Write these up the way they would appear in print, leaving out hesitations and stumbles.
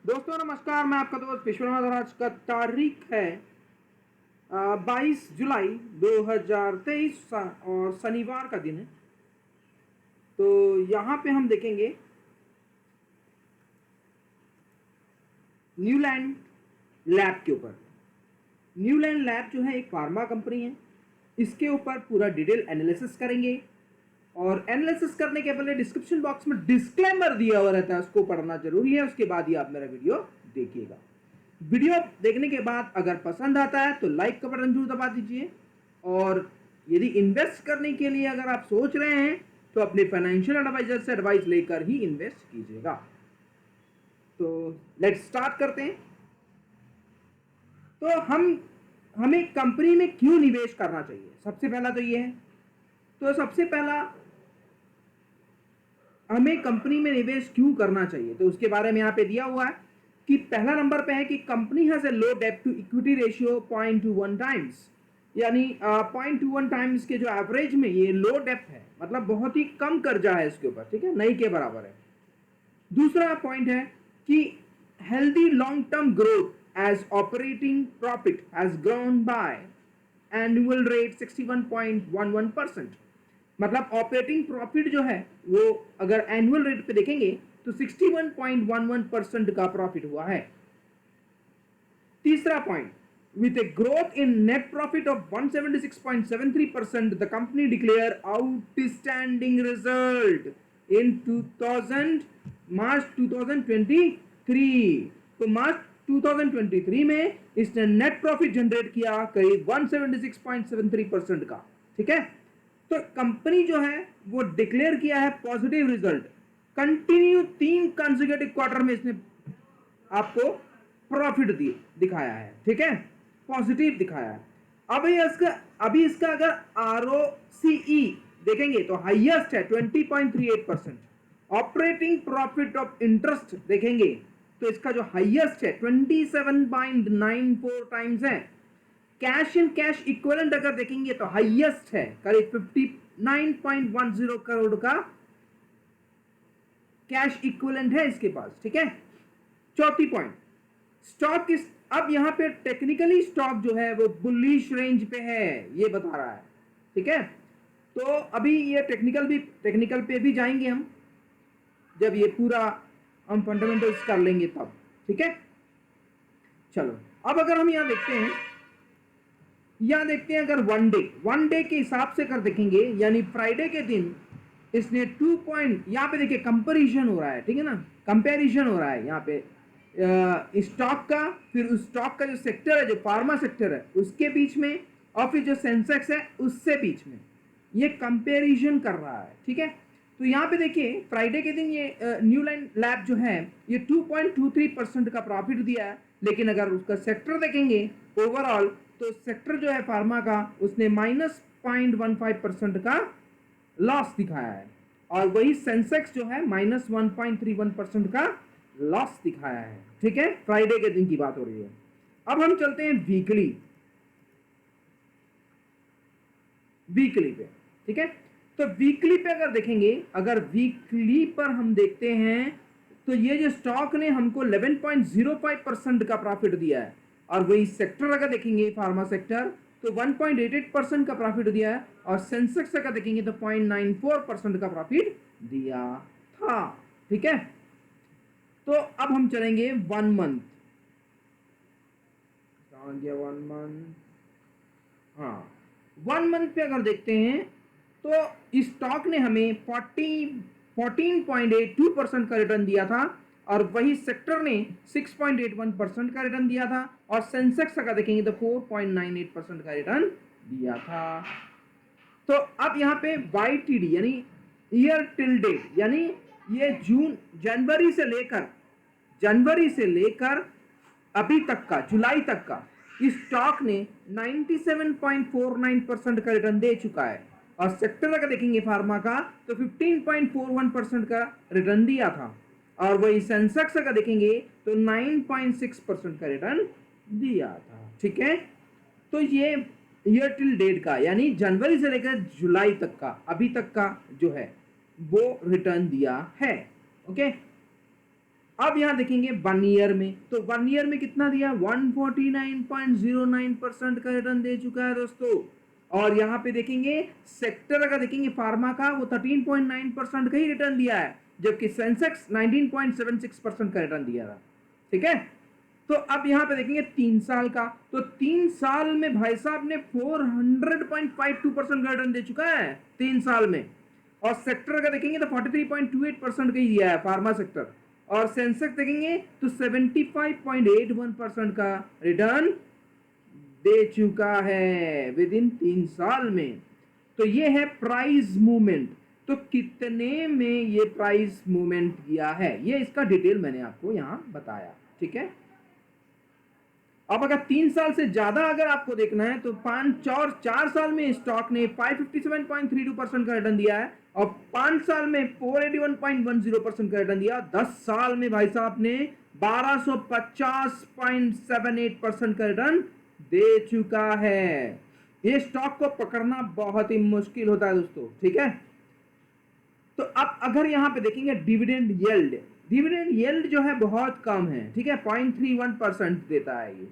दोस्तों नमस्कार, मैं आपका दोस्त विश्वनाथ। आज का तारीख है 22 जुलाई 2023 और शनिवार का दिन है। तो यहाँ पे हम देखेंगे न्यूलैंड लैब के ऊपर। न्यूलैंड लैब जो है एक फार्मा कंपनी है। इसके ऊपर पूरा डिटेल एनालिसिस करेंगे और एनालिसिस करने के पहले डिस्क्रिप्शन बॉक्स में डिस्क्लेमर दिया हुआ रहता है, उसको पढ़ना जरूरी है। उसके बाद ही आप मेरा वीडियो देखिएगा। वीडियो देखने के बाद अगर पसंद आता है तो लाइक का बटन जरूर दबा दीजिए और यदि इन्वेस्ट करने के लिए अगर आप सोच रहे हैं तो अपने फाइनेंशियल एडवाइजर से एडवाइस लेकर ही इन्वेस्ट कीजिएगा। तो लेट्स स्टार्ट करते हैं। तो हमें कंपनी में क्यों निवेश करना चाहिए, सबसे पहला तो ये है। तो सबसे पहला हमें कंपनी में निवेश क्यों करना चाहिए, तो उसके बारे में यहाँ पे दिया हुआ है कि पहला नंबर पे है कि company has a low debt to equity ratio 0.21 times, यानी 0.21 टाइम्स के जो एवरेज में ये लो डेट है, मतलब बहुत ही कम कर्जा है इसके ऊपर, ठीक है, नहीं के बराबर है। दूसरा पॉइंट है कि healthy long term growth as operating profit has grown by annual rate 61.11%। मतलब ऑपरेटिंग प्रॉफिट जो है वो अगर एनुअल रेट पे देखेंगे तो 61.11% का प्रॉफिट हुआ है। तीसरा point, with a growth in net profit of 176.73%, the company declare outstanding result in 2000 मार्च 2023। तो मार्च 2023 में इसने नेट प्रॉफिट जनरेट किया करीब 176.73% का, ठीक है। तो कंपनी जो है वो डिक्लेयर किया है positive result, continue 3 consecutive quarter में इसने आपको प्रॉफिट दिखाया है, ठीक है, पॉजिटिव दिखाया है। अभी इसका अगर ROCE देखेंगे तो हाईएस्ट है 20.38%। ऑपरेटिंग प्रॉफिट ऑफ इंटरेस्ट देखेंगे तो इसका जो हाईएस्ट है 27.94 टाइम्स है। कैश एंड कैश इक्विवेलेंट अगर देखेंगे तो हाईएस्ट है करीब 59.10 करोड़ का कैश इक्विवेलेंट है इसके पास, ठीक है। चौथी पॉइंट, स्टॉक किस, अब यहां पे टेक्निकली स्टॉक जो है वो बुलिश रेंज पे है, ये बता रहा है, ठीक है। तो अभी ये टेक्निकल पे भी जाएंगे हम, जब ये पूरा हम फंडामेंटल्स कर लेंगे तब, ठीक है। चलो अब अगर हम यहां देखते हैं अगर वन डे के हिसाब से कर देखेंगे, यानी फ्राइडे के दिन इसने 2 पॉइंट, यहाँ पे देखिए कंपैरिजन हो रहा है, ठीक है ना, कंपैरिजन हो रहा है यहाँ पे स्टॉक का, फिर उस स्टॉक का जो सेक्टर है, जो फार्मा सेक्टर है उसके बीच में, और फिर जो सेंसेक्स है उससे बीच में, ये कंपैरिजन कर रहा है, ठीक है। तो यहाँ पे देखिए फ्राइडे के दिन ये न्यूलैंड लैब जो है ये 2.23% का प्रॉफिट दिया है, लेकिन अगर उसका सेक्टर देखेंगे ओवरऑल तो सेक्टर जो है फार्मा का उसने -0.15% का लॉस दिखाया है, और वही सेंसेक्स जो है -1.31% का लॉस दिखाया है, ठीक है। फ्राइडे के दिन की बात हो रही है। अब हम चलते हैं वीकली पे, ठीक है। तो वीकली पे अगर देखेंगे, अगर वीकली पर हम देखते हैं तो ये जो स्टॉक ने हमको 11.05% का प्रॉफिट दिया है, और वही सेक्टर अगर देखेंगे फार्मा सेक्टर तो 1.88% का प्रॉफिट दिया है, और सेंसेक्स अगर देखेंगे तो 0.94% का प्रॉफिट दिया था, ठीक है। तो अब हम चलेंगे 1 मंथ, हाँ 1 मंथ पे अगर देखते हैं तो इस स्टॉक ने हमें 14.82% का रिटर्न दिया था, और वही सेक्टर ने 6.81% का रिटर्न दिया था, और सेंसेक्स अगर देखेंगे तो 4.98% का रिटर्न दिया था। तो अब यहाँ पे YTD यानी ईयर टिल डेट, यानी ये जनवरी से लेकर अभी तक का, जुलाई तक का, इस स्टॉक ने 97.49% का रिटर्न दे चुका है, और सेक्टर अगर देखेंगे फार्मा का तो 15.41% का रिटर्न दिया था, और वही सेंसेक्स अगर देखेंगे तो 9.6% का रिटर्न दिया था, ठीक है। तो ये ईयर टिल डेट का, यानी जनवरी से लेकर जुलाई तक का, अभी तक का जो है वो रिटर्न दिया है, ओके। अब यहाँ देखेंगे 1 ईयर में, तो 1 ईयर में कितना दिया, 149.09% का रिटर्न दे चुका है दोस्तों। और यहाँ पे देखेंगे सेक्टर अगर देखेंगे फार्मा का, वो 13.9% का ही रिटर्न दिया है, जबकि सेंसेक्स 19.76% का रिटर्न दिया था। ठीक है, तो अब यहाँ पे देखेंगे 3 साल का, तो 3 साल में भाई साहब ने 400.52% का रिटर्न दे चुका है 3 साल में। और सेक्टर का देखेंगे तो 43.28% का ही दिया है फार्मा सेक्टर, और सेंसेक्स देखेंगे तो 75.81% का रिटर्न दे चुका है विद इन 3 साल में। तो ये है प्राइस मूवमेंट। तो कितने में ये प्राइस मूवमेंट किया है, ये इसका डिटेल मैंने आपको यहां बताया। ठीक है, अब अगर 3 साल से ज्यादा अगर आपको देखना है तो 5 और 4 साल में स्टॉक ने 557.32% का रिटर्न दिया है, और 5 साल में 481.10% का रिटर्न दिया। 10 साल में भाई साहब ने 1250.78% का रिटर्न दे चुका है। ये स्टॉक को पकड़ना बहुत ही मुश्किल होता है दोस्तों। ठीक है, तो अब अगर यहां पे देखेंगे डिविडेंड यील्ड, डिविडेंड यील्ड जो है बहुत कम है। ठीक है, 0.31% देता है ये।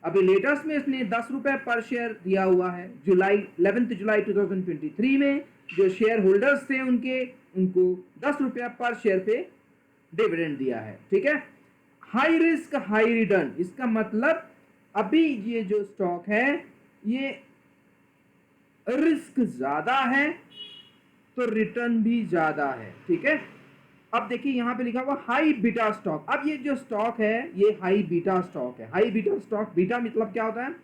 अभी लेटेस्ट में इसने 10 रुपए पर शेयर दिया हुआ है। 11 जुलाई 2023 में जो शेयर होल्डर्स थे उनको 10 रुपया पर शेयर पे डिविडेंड दिया है। ठीक है, हाई रिस्क हाई रिटर्न, इसका मतलब अभी ये जो स्टॉक है ये रिस्क ज्यादा है तो रिटर्न भी ज्यादा है। ठीक है, अब देखिए यहां पे लिखा हुआ हाई बीटा स्टॉक। अब ये जो स्टॉक है ये हाई बीटा स्टॉक है। हाई बीटा स्टॉक, बीटा मतलब क्या होता है,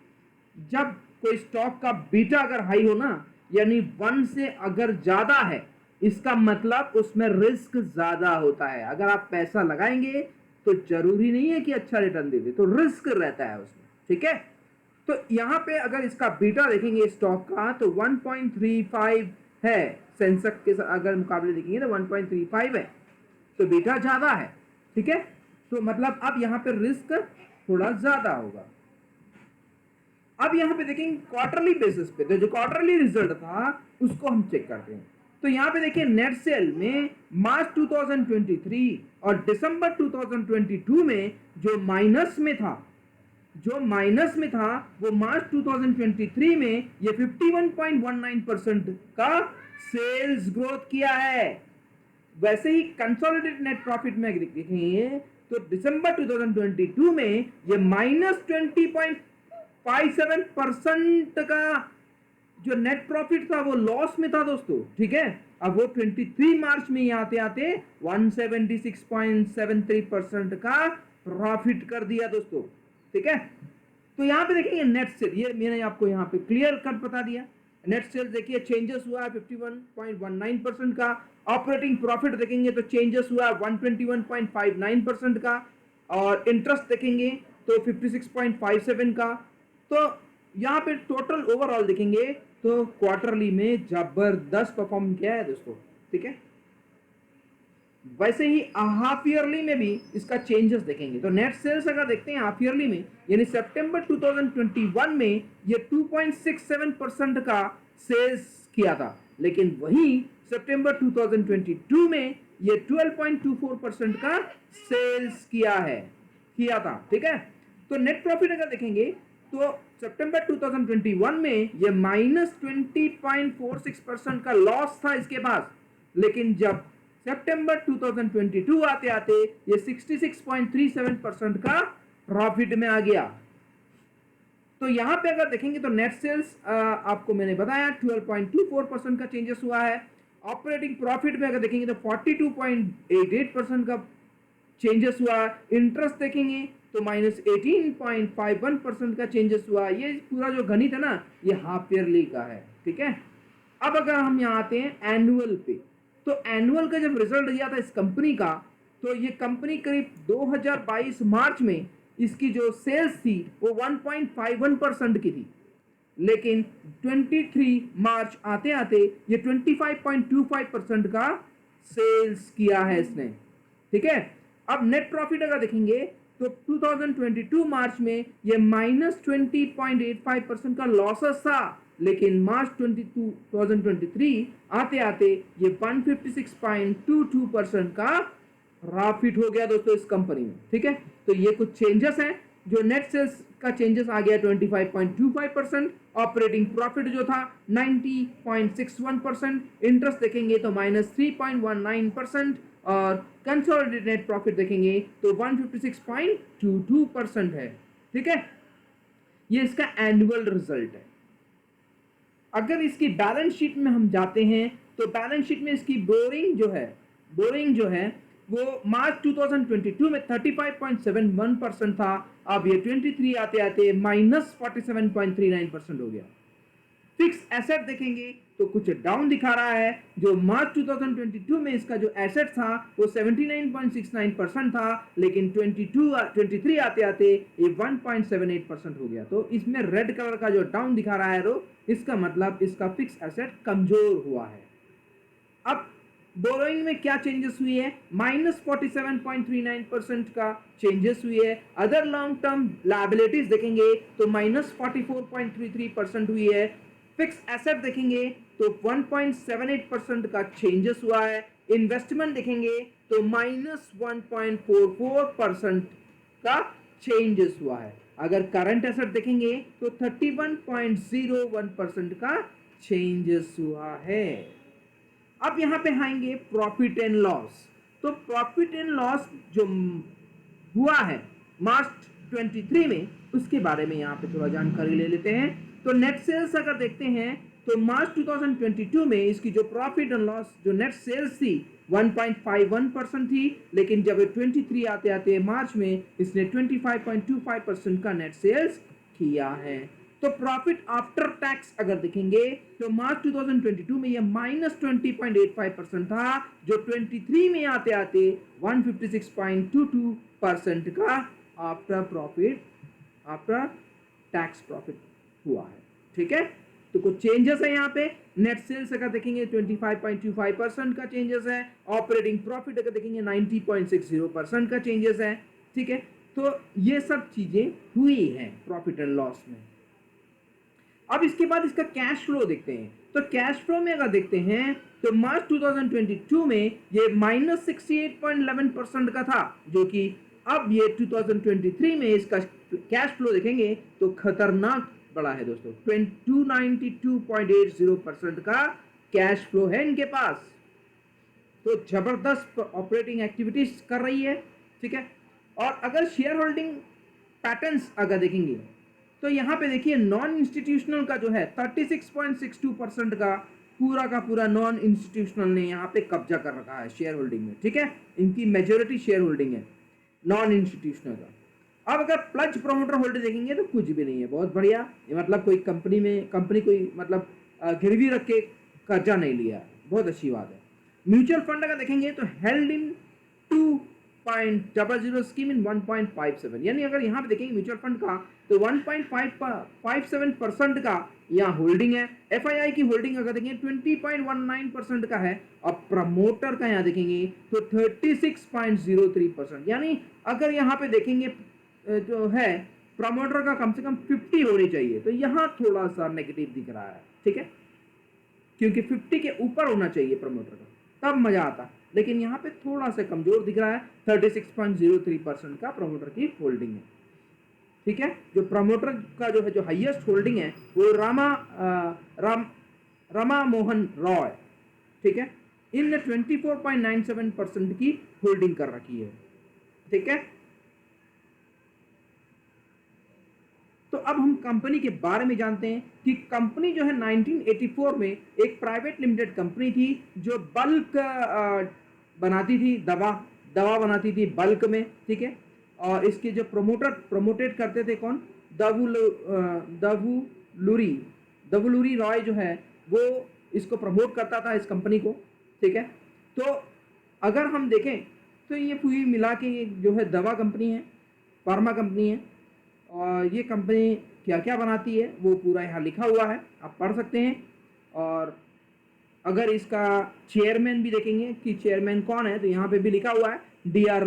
जब कोई स्टॉक का बीटा अगर हाई हो ना, यानी 1 से अगर ज्यादा है, इसका मतलब उसमें रिस्क ज्यादा होता है। अगर आप पैसा लगाएंगे तो जरूरी नहीं है कि अच्छा रिटर्न दे दे, तो रिस्क रहता है उसमें। ठीक है, तो यहां पे अगर इसका बीटा देखेंगे स्टॉक का तो 1.35 है, सेंसेक्स के अगर मुकाबले देखेंगे तो 1.35 है, तो बीटा ज्यादा है। ठीक है, तो मतलब अब यहां पे रिस्क थोड़ा ज्यादा होगा। अब यहां पे देखेंगे क्वार्टरली बेसिस पे, तो जो क्वार्टरली रिजल्ट था उसको हम चेक करते हैं। तो यहां पे देखिए नेट सेल में मार्च 2023 और दिसंबर 2022 में जो माइनस में था, वो मार्च 2023 में ये 51.19% का सेल्स ग्रोथ किया है। वैसे ही कंसोलिडेटेड नेट प्रॉफिट में देखेंगे तो दिसंबर 2022 में ये -20.57% का जो नेट प्रॉफिट था वो लॉस में था दोस्तों। ठीक है, अब वो 23 मार्च में आते आते 176.73% का प्रॉफिट कर दिया दोस्तों। ठीक है, तो यहां पे देखेंगे नेट सेल, ये मैंने आपको यहां पे क्लियर कट बता दिया। नेट सेल देखिए चेंजेस हुआ है 51.19% का। ऑपरेटिंग प्रॉफिट देखेंगे तो चेंजेस हुआ 121.59% का, और इंटरेस्ट देखेंगे तो 56.57 का। तो यहाँ पे टोटल ओवरऑल देखेंगे तो क्वार्टरली में जबरदस्त परफॉर्म किया है दोस्तों। ठीक है, वैसे ही हाफ ईयरली में भी इसका चेंजेस देखेंगे तो नेट सेल्स अगर देखते हैं हाफ ईयरली में, यानी सितंबर 2021 में ये 2.67% का सेल्स किया था, लेकिन वहीं सितंबर 2022 में ये 12.24% का सेल्स किया था। ठीक है, तो नेट प्रॉफिट अगर देखेंगे तो सितंबर 2021 में ये -20.46% का लॉस था इसके पास, लेकिन जब सितंबर 2022 आते आते ये 66.37% का प्रॉफिट में आ गया। तो यहां पे अगर देखेंगे तो नेट सेल्स आपको मैंने बताया 12.24% का चेंजेस हुआ है। ऑपरेटिंग प्रॉफिट में अगर देखेंगे तो 42.88% का चेंजेस हुआ। इंटरेस्ट देखेंगे तो -18.51% का चेंजेस हुआ। ये पूरा जो गणित है ना ये हाफ ईयरली का है। ठीक है, अब अगर हम यहाँ आते हैं एनुअल पे, तो एनुअल का जब रिजल्ट दिया था इस कंपनी का, तो ये कंपनी करीब 2022 मार्च में इसकी जो सेल्स थी वो 1.51% की थी, लेकिन 23 मार्च आते आते ये 25.25% का सेल्स किया है इसने। ठीक है, अब नेट प्रॉफिट अगर देखेंगे तो 2022 मार्च में ये -20.85% का लॉसेस था, लेकिन मार्च 2023 आते आते ये 156.22% का प्रॉफिट हो गया दोस्तों इस कंपनी में, ठीक है। तो ये कुछ चेंजेस हैं, जो नेट सेल्स का चेंजेस आ गया 25.25%, ऑपरेटिंग प्रॉफिट जो था 90.61%, इंटरेस्ट देखेंगे तो -3.19%, और कंसोलिडेटेड नेट प्रॉफिट देखेंगे तो 156.22% है, ठीक है। ये इसका एनुअल रिजल्ट है। अगर इसकी बैलेंस शीट में हम जाते हैं तो बैलेंस शीट में इसकी बोरिंग जो है वो मार्च 2022 में 35.71% था, अब ये 23 आते आते -47.39% हो गया। फिक्स एसेट देखेंगे तो कुछ डाउन दिखा रहा है, जो मार्च 2022 में इसका जो एसेट था वो 79.69% था, लेकिन 23 आते आते ये 1.78% हो गया। तो इसमें रेड कलर का जो डाउन दिखा रहा है रो, इसका मतलब इसका फिक्स एसेट कमजोर हुआ है। अब बोरोइंग में क्या चेंजेस हुई है, -47.39% का चेंजेस हुई है। अदर लॉन्ग टर्म लायबिलिटीज देखेंगे तो -44.33% हुई है। फिक्स एसेट देखेंगे तो 1.78% का चेंजेस हुआ है। इन्वेस्टमेंट देखेंगे तो -1.44% का चेंजेस हुआ है। अगर करंट एसेट देखेंगे तो 31.01% का चेंजेस हुआ है। अब यहां पे आएंगे प्रॉफिट एंड लॉस। तो प्रॉफिट एंड लॉस जो हुआ है मार्च 23 में, उसके बारे में यहां पे थोड़ा जानकारी ले लेते हैं। तो नेट सेल्स अगर देखते हैं तो मार्च 2022 में इसकी जो प्रॉफिट एंड लॉस जो नेट सेल्स थी 1.51% थी, लेकिन जब 23 आते आते मार्च में इसने 25.25% का नेट सेल्स किया है। तो प्रॉफिट आफ्टर टैक्स अगर देखेंगे तो मार्च 2022 में ये -20.85% था, जो 23 में आते आते 156.22% का आफ्टर टैक्स प्रॉफिट हुआ है, ठीक है। तो कुछ चेंजेस है यहाँ पे। नेट सेल्स अगर देखेंगे 25.25% का चेंजेस है। ऑपरेटिंग प्रॉफिट अगर देखेंगे 90.60% का चेंजेस है, ठीक है। तो ये सब चीजें हुई हैं प्रॉफिट एंड लॉस में। अब इसके बाद इसका कैश फ्लो देखते हैं। तो कैश फ्लो में अगर देखते हैं तो मार्च 2022 में ये -68.11% का था, जो कि अब ये 2023 में इसका कैश फ्लो देखेंगे तो खतरनाक बड़ा है दोस्तों, 292.80% का कैश फ्लो है इनके पास। तो जबरदस्त ऑपरेटिंग एक्टिविटीज कर रही है, ठीक है। और अगर शेयर होल्डिंग पैटर्न्स अगर देखेंगे तो यहाँ पे देखिए नॉन इंस्टीट्यूशनल का जो है 36.62% का पूरा नॉन इंस्टीट्यूशनल ने यहाँ पे कब्जा कर रखा है शेयर होल्डिंग में, ठीक है। इनकी मेजोरिटी शेयर होल्डिंग है नॉन इंस्टीट्यूशनल का। अब अगर प्लज प्रोमोटर होल्डिंग देखेंगे तो कुछ भी नहीं है, बहुत बढ़िया। ये मतलब कोई कंपनी कोई मतलब गिरवी रख के कर्जा नहीं लिया, बहुत अच्छी बात है। म्यूचुअल फंड अगर देखेंगे तो हेल्ड इन 2.00 स्कीम इन 1.57, यानी अगर यहाँ पे देखेंगे म्यूचुअल फंड का तो 1.57% का यहाँ होल्डिंग है। एफआईआई की होल्डिंग अगर देखेंगे 20.19% का है। अब प्रमोटर का यहाँ देखेंगे तो 36.03%, यानी अगर यहाँ पे देखेंगे जो है प्रमोटर का कम से कम 50 होनी चाहिए, तो यहाँ थोड़ा सा नेगेटिव दिख रहा है, ठीक है, क्योंकि 50 के ऊपर होना चाहिए प्रमोटर का, तब मजा आता। लेकिन यहाँ पे थोड़ा सा कमजोर दिख रहा है, 36.03% का प्रमोटर की होल्डिंग है, ठीक है। जो प्रमोटर का जो है जो हाईएस्ट होल्डिंग है वो रामा मोहन रॉय, ठीक है, इनने 24.97% की होल्डिंग कर रखी है, ठीक है। तो अब हम कंपनी के बारे में जानते हैं कि कंपनी जो है 1984 में एक प्राइवेट लिमिटेड कंपनी थी जो बल्क बनाती थी, दवा बनाती थी बल्क में, ठीक है। और इसके जो प्रमोटेड करते थे कौन, दवुलूरी रॉय जो है वो इसको प्रमोट करता था इस कंपनी को, ठीक है। तो अगर हम देखें तो ये पूरी मिला के जो है दवा कंपनी है, फार्मा कंपनी है, और ये कंपनी क्या क्या बनाती है वो पूरा यहाँ लिखा हुआ है, आप पढ़ सकते हैं। और अगर इसका चेयरमैन भी देखेंगे कि चेयरमैन कौन है तो यहाँ पे भी लिखा हुआ है DR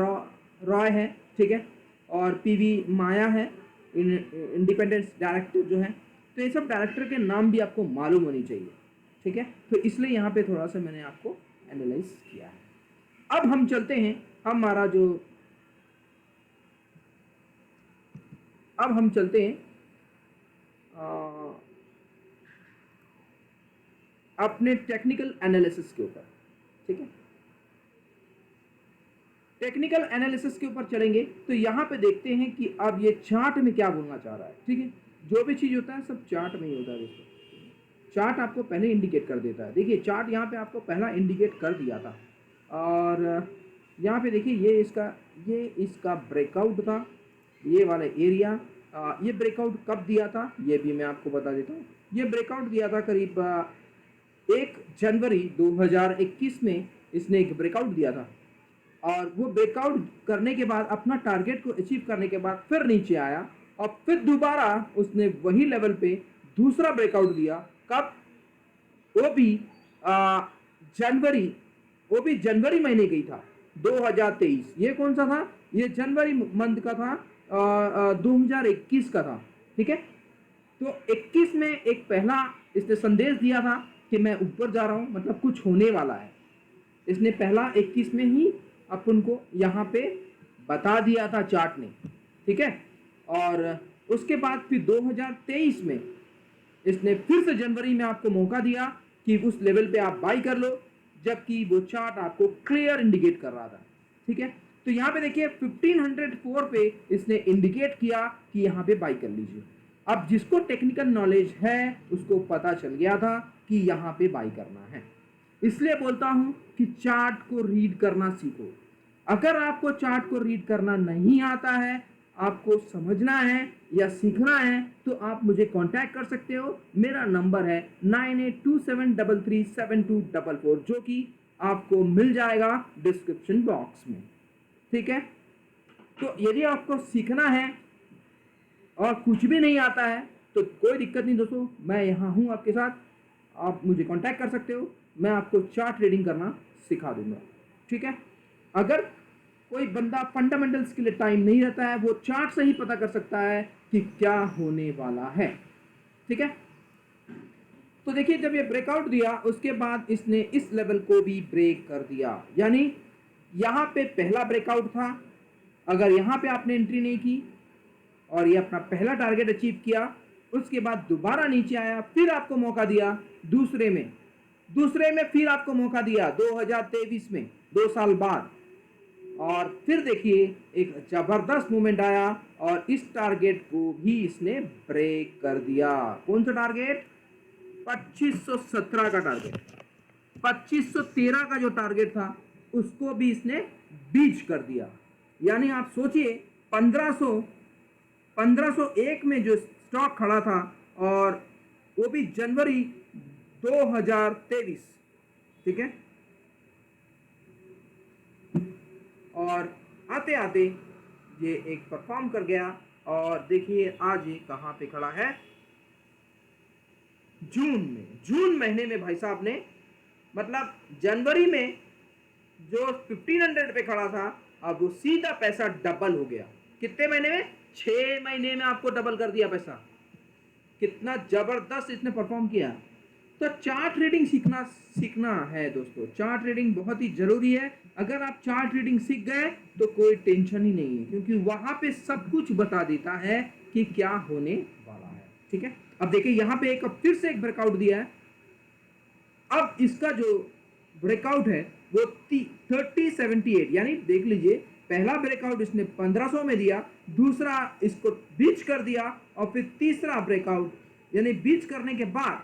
रॉय है, ठीक है, और PV माया है इंडिपेंडेंस डायरेक्टर जो है। तो ये सब डायरेक्टर के नाम भी आपको मालूम होनी चाहिए, ठीक है। तो इसलिए यहाँ पे थोड़ा सा मैंने आपको एनालाइज किया है। अब हम चलते हैं हमारा जो, अब हम चलते हैं अपने टेक्निकल एनालिसिस के ऊपर। ठीक है, टेक्निकल एनालिसिस के ऊपर चलेंगे तो यहाँ पे देखते हैं कि अब ये चार्ट में क्या बोलना चाह रहा है। ठीक है, जो भी चीज़ होता है सब चार्ट में ही होता है दोस्तों। चार्ट आपको पहले इंडिकेट कर देता है। देखिए चार्ट यहाँ पे आपको पहला इंडिकेट कर दिया था, और यहाँ पे देखिए ये इसका ब्रेकआउट था, ये वाला एरिया। ये ब्रेकआउट कब दिया था ये भी मैं आपको बता देता हूँ। ये ब्रेकआउट दिया था करीब 1 जनवरी 2021 में इसने एक ब्रेकआउट दिया था, और वो ब्रेकआउट करने के बाद अपना टारगेट को अचीव करने के बाद फिर नीचे आया, और फिर दोबारा उसने वही लेवल पे दूसरा ब्रेकआउट दिया। कब? वो भी जनवरी, वो भी जनवरी महीने की था 2023। ये कौन सा था? ये जनवरी मंथ का था, 2021 का था। ठीक है, तो 21 में एक पहला इसने संदेश दिया था कि मैं ऊपर जा रहा हूँ, मतलब कुछ होने वाला है। इसने पहला 21 में ही अपन को यहाँ पे बता दिया था चार्ट ने। ठीक है, और उसके बाद फिर 2023 में इसने फिर से जनवरी में आपको मौका दिया कि उस लेवल पे आप बाई कर लो, जबकि वो चार्ट आपको क्लियर इंडिकेट कर रहा था। ठीक है, तो यहाँ पे देखिए 1504 पे इसने इंडिकेट किया कि यहाँ पे बाई कर लीजिए। अब जिसको टेक्निकल नॉलेज है उसको पता चल गया था कि यहाँ पे बाई करना है। इसलिए बोलता हूं कि चार्ट को रीड करना सीखो। अगर आपको चार्ट को रीड करना नहीं आता है, आपको समझना है या सीखना है, तो आप मुझे कांटेक्ट कर सकते हो। मेरा नंबर है 9827337244, जो कि आपको मिल जाएगा डिस्क्रिप्शन बॉक्स में। ठीक है, तो यदि आपको सीखना है और कुछ भी नहीं आता है तो कोई दिक्कत नहीं दोस्तों, मैं यहाँ हूँ आपके साथ। आप मुझे कांटेक्ट कर सकते हो, मैं आपको चार्ट रीडिंग करना सिखा दूंगा। ठीक है, अगर कोई बंदा फंडामेंटल्स के लिए टाइम नहीं रहता है, वो चार्ट से ही पता कर सकता है कि क्या होने वाला है। ठीक है, तो देखिए जब ये ब्रेकआउट दिया उसके बाद इसने इस लेवल को भी ब्रेक कर दिया, यानी यहाँ पे पहला ब्रेकआउट था। अगर यहाँ पे आपने एंट्री नहीं की और ये अपना पहला टारगेट अचीव किया, उसके बाद दोबारा नीचे आया, फिर आपको मौका दिया दूसरे में फिर आपको मौका दिया 2023 में, 2 साल बाद, और फिर देखिए एक जबरदस्त मूवमेंट आया और इस टारगेट को भी इसने ब्रेक कर दिया। कौन सा टारगेट? 2517 का टारगेट, 2513 का जो टारगेट था उसको भी इसने बीच कर दिया। यानी आप सोचिए 1501 में जो स्टॉक खड़ा था, और वो भी जनवरी 2023। ठीक है, और आते आते ये एक परफॉर्म कर गया, और देखिए आज ये कहाँ पे खड़ा है? जून महीने में भाई साहब ने, मतलब जनवरी में जो 1500 पे खड़ा था, अब वो सीधा पैसा डबल हो गया। कितने महीने में? 6 महीने में आपको डबल कर दिया पैसा। कितना जबरदस्त इसने परफॉर्म किया। तो चार्ट रीडिंग सीखना है दोस्तों। चार्ट रीडिंग बहुत ही जरूरी है। अगर आप चार्ट रीडिंग सीख गए तो कोई टेंशन ही नहीं है, क्योंकि वहां पे सब कुछ बता देता है कि क्या होने वाला है। ठीक है, अब देखिए यहाँ पे फिर से एक ब्रेकआउट दिया है। अब इसका जो ब्रेकआउट है वो 3078, यानी देख लीजिए पहला ब्रेकआउट इसने 1500 में दिया, दूसरा इसको बीच कर दिया, और फिर तीसरा ब्रेकआउट, यानी बीच करने के बाद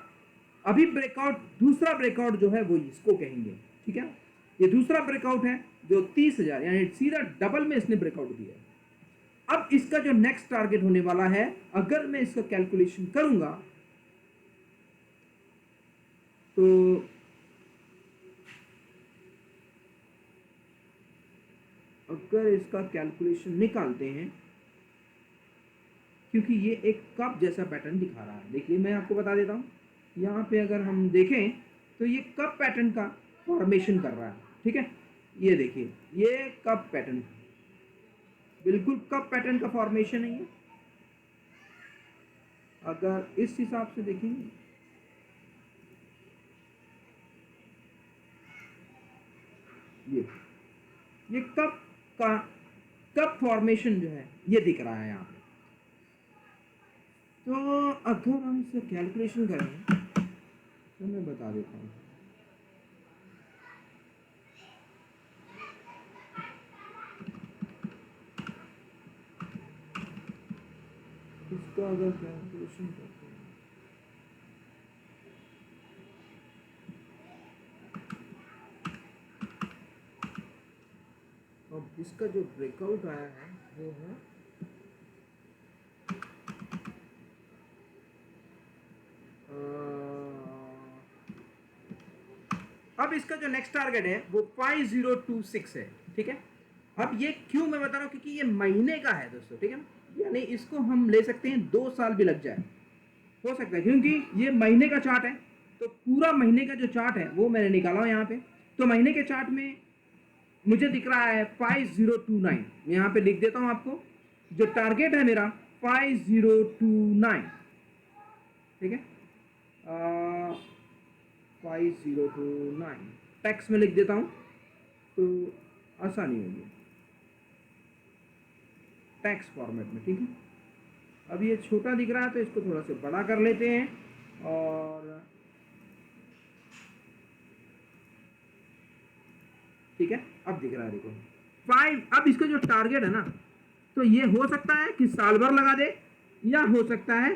अभी ब्रेकआउट, दूसरा ब्रेकआउट जो है वो इसको कहेंगे। ठीक है, ये दूसरा ब्रेकआउट है जो 30,000, यानी सीधा डबल में इसने ब्रेकआउट दिया। अब इसका जो नेक्स्ट टारगेट होने वाला है, अगर मैं इसका कैलकुलेशन करूंगा तो अगर इसका कैलकुलेशन निकालते हैं, क्योंकि ये एक कप जैसा पैटर्न दिखा रहा है। देखिए मैं आपको बता देता हूँ, यहाँ पे अगर हम देखें तो ये कप पैटर्न का फॉर्मेशन कर रहा है। ठीक है, ये देखिए ये कप पैटर्न, बिल्कुल कप पैटर्न का फॉर्मेशन है ये। अगर इस हिसाब से देखेंगे, ये कप का कप फॉर्मेशन जो है ये दिख रहा है यहाँ पे। तो अगर हम इसे कैलकुलेशन करें तो मैं बता देता हूँ। इसका अगर कैलकुलेशन करते हैं अब इसका जो ब्रेकआउट आया है वो है अब इसका जो नेक्स्ट टारगेट है वो 5026 है, ठीक है। अब ये क्यों मैं बता रहा हूँ, क्योंकि ये महीने का है दोस्तों, ठीक है ना, यानी इसको हम ले सकते हैं 2 साल भी लग जाए, हो सकता है, क्योंकि ये महीने का चार्ट है। तो पूरा महीने का जो चार्ट है वो मैंने निकाला हूँ यहाँ पे। तो महीने के चार्ट में मुझे दिख रहा है 5029, यहाँ पे लिख देता हूँ आपको, जो टारगेट है मेरा 5029, ठीक है। 5029 टैक्स में लिख देता हूँ तो आसानी होगी, टैक्स फॉर्मेट में, ठीक है। अब ये छोटा दिख रहा है तो इसको थोड़ा सा बड़ा कर लेते हैं, और ठीक है, अब दिख रहा है, देखो 5। अब इसका जो टारगेट है ना, तो ये हो सकता है कि साल भर लगा दे, या हो सकता है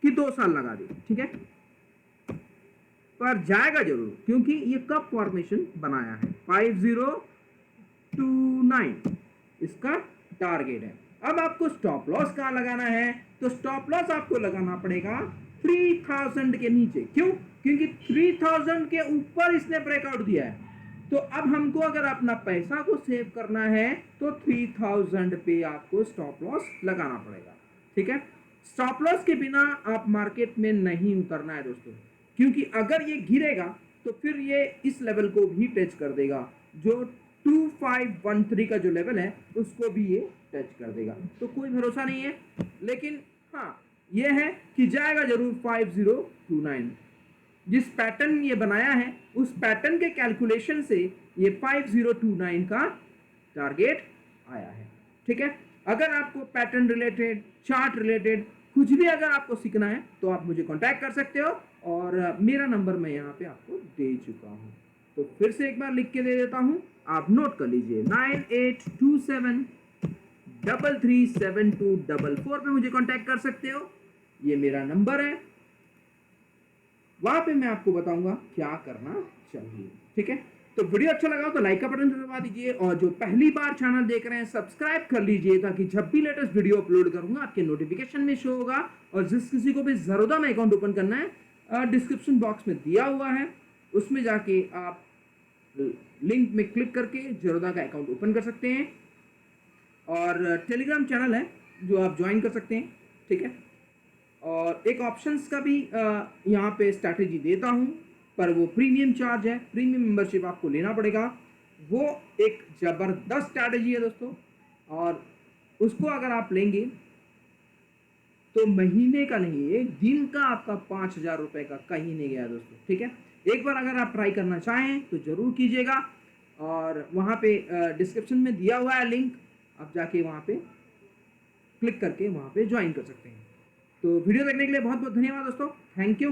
कि 2 साल लगा दे, ठीक है, पर जाएगा जरूर, क्योंकि ये कब फॉर्मेशन बनाया है। 5029 इसका टारगेट है। अब आपको स्टॉप लॉस कहाँ लगाना है, तो स्टॉप लॉस आपको लगाना पड़ेगा 3000 के नीचे। क्यों? क्योंकि 3000 के ऊपर इसने ब्रेकआउट दिया है। तो अब हमको अगर अपना पैसा को सेव करना है तो 3000 पे आपको स्टॉप लॉस लगाना पड़ेगा, ठीक है। स्टॉप लॉस के बिना आप मार्केट में नहीं उतरना है दोस्तों, क्योंकि अगर ये गिरेगा तो फिर ये इस लेवल को भी टच कर देगा, जो 2513 का जो लेवल है उसको भी ये टच कर देगा। तो कोई भरोसा नहीं है, लेकिन हाँ ये है कि जाएगा जरूर 5029। जिस पैटर्न ये बनाया है उस पैटर्न के कैलकुलेशन से ये 5029 का टारगेट आया है, ठीक है। अगर आपको पैटर्न रिलेटेड, चार्ट रिलेटेड कुछ भी अगर आपको सीखना है तो आप मुझे कांटेक्ट कर सकते हो, और मेरा नंबर मैं यहाँ पे आपको दे चुका हूँ। तो फिर से एक बार लिख के दे देता हूँ, आप नोट कर लीजिए, 9827337244 पे मुझे कांटेक्ट कर सकते हो, ये मेरा नंबर है। वहां पे मैं आपको बताऊंगा क्या करना चाहिए, ठीक है। तो वीडियो अच्छा लगा तो लाइक का बटन दबा दीजिए, और जो पहली बार चैनल देख रहे हैं सब्सक्राइब कर लीजिए, ताकि जब भी लेटेस्ट वीडियो अपलोड करूंगा आपके नोटिफिकेशन में शो होगा। और जिस किसी को भी ज़रोदा में अकाउंट ओपन करना है, डिस्क्रिप्शन बॉक्स में दिया हुआ है, उसमें जाके आप लिंक में क्लिक करके ज़रोदा का अकाउंट ओपन कर सकते हैं, और टेलीग्राम चैनल है जो आप ज्वाइन कर सकते हैं, ठीक है। और एक ऑप्शंस का भी यहाँ पे स्ट्रैटेजी देता हूँ, पर वो प्रीमियम चार्ज है, प्रीमियम मेंबरशिप आपको लेना पड़ेगा। वो एक ज़बरदस्त स्ट्रैटेजी है दोस्तों, और उसको अगर आप लेंगे तो महीने का नहीं, एक दिन का आपका 5000 रुपये का कहीं नहीं गया दोस्तों, ठीक है। एक बार अगर आप ट्राई करना चाहें तो ज़रूर कीजिएगा, और वहाँ पे डिस्क्रिप्शन में दिया हुआ है लिंक, आप जाके वहाँ पे क्लिक करके वहाँ पे ज्वाइन कर सकते हैं। तो वीडियो देखने के लिए बहुत बहुत धन्यवाद दोस्तों, थैंक यू।